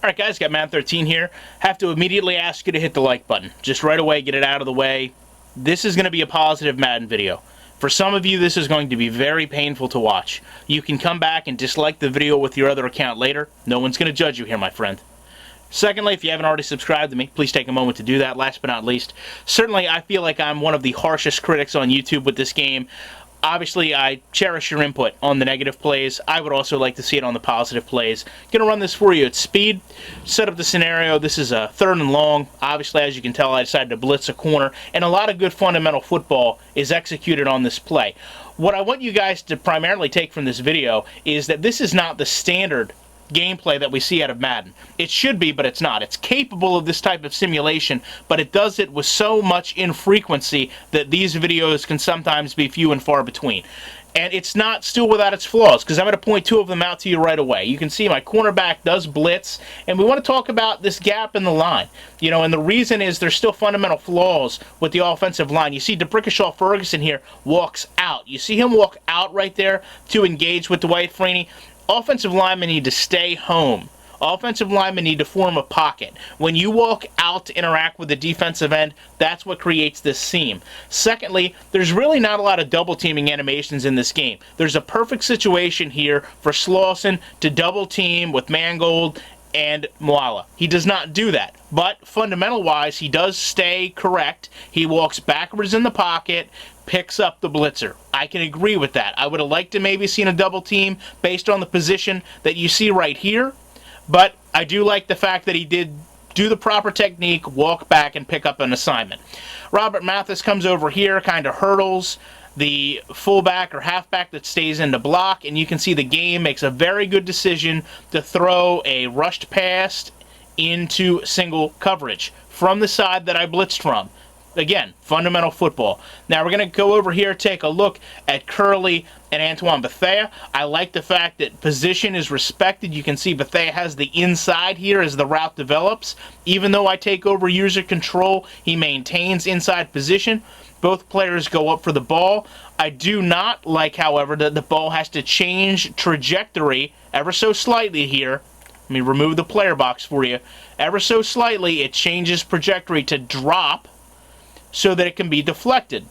Alright guys, got Madden 13 here. Have to immediately ask you to hit the like button. Just right away, get it out of the way. This is going to be a positive Madden video. For some of you, this is going to be very painful to watch. You can come back and dislike the video with your other account later. No one's going to judge you here, my friend. Secondly, if you haven't already subscribed to me, please take a moment to do that. Last but not least, certainly I feel like I'm one of the harshest critics on YouTube with this game. Obviously, I cherish your input on the negative plays. I would also like to see it on the positive plays. Going to run this for you at speed. Set up the scenario. This is a 3rd and long. Obviously, as you can tell, I decided to blitz a corner, and a lot of good fundamental football is executed on this play. What I want you guys to primarily take from this video is that this is not the standard gameplay that we see out of Madden. It should be, but it's not. It's capable of this type of simulation, but it does it with so much infrequency that these videos can sometimes be few and far between. And it's not still without its flaws, because I'm going to point 2 of them out to you right away. You can see my cornerback does blitz, and we want to talk about this gap in the line. You know, and the reason is there's still fundamental flaws with the offensive line. You see DeBrickashaw Ferguson here walks out. You see him walk out right there to engage with Dwight Freeney. Offensive linemen need to stay home. Offensive linemen need to form a pocket. When you walk out to interact with the defensive end, that's what creates this seam. Secondly, there's really not a lot of double teaming animations in this game. There's a perfect situation here for Slauson to double team with Mangold and Moala. He does not do that, but fundamental-wise, he does stay correct. He walks backwards in the pocket, picks up the blitzer. I can agree with that. I would have liked to maybe seen a double team based on the position that you see right here, but I do like the fact that he did do the proper technique, walk back, and pick up an assignment. Robert Mathis comes over here, kind of hurdles the fullback or halfback that stays in the block, and you can see the game makes a very good decision to throw a rushed pass into single coverage from the side that I blitzed from. Again, fundamental football. Now we're going to go over here, take a look at Curley and Antoine Bethea. I like the fact that position is respected. You can see Bethea has the inside here as the route develops. Even though I take over user control, he maintains inside position. Both players go up for the ball. I do not like, however, that the ball has to change trajectory ever so slightly here. Let me remove the player box for you. Ever so slightly, it changes trajectory to drop so that it can be deflected.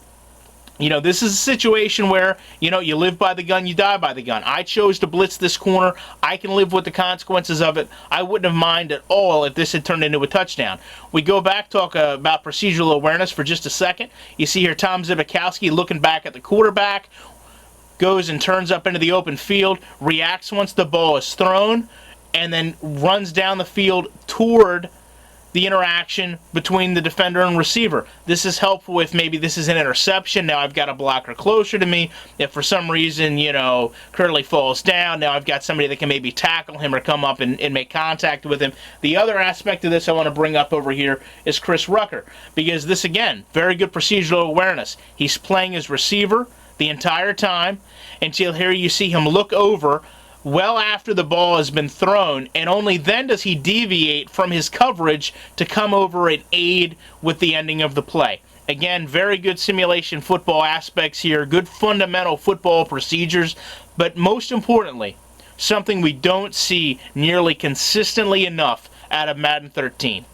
You know, this is a situation where, you know, you live by the gun, you die by the gun. I chose to blitz this corner. I can live with the consequences of it. I wouldn't have minded at all if this had turned into a touchdown. We go back, talk about procedural awareness for just a second. You see here Tom Zbikowski looking back at the quarterback, goes and turns up into the open field, reacts once the ball is thrown, and then runs down the field toward the interaction between the defender and receiver. This is helpful if maybe this is an interception. Now I've got a blocker closer to me. If for some reason, you know, Curley falls down, now I've got somebody that can maybe tackle him or come up and make contact with him. The other aspect of this I want to bring up over here is Chris Rucker, because this, again, very good procedural awareness. He's playing as receiver the entire time until here you see him look over well after the ball has been thrown, and only then does he deviate from his coverage to come over and aid with the ending of the play. Again, very good simulation football aspects here, good fundamental football procedures, but most importantly, something we don't see nearly consistently enough out of Madden 13.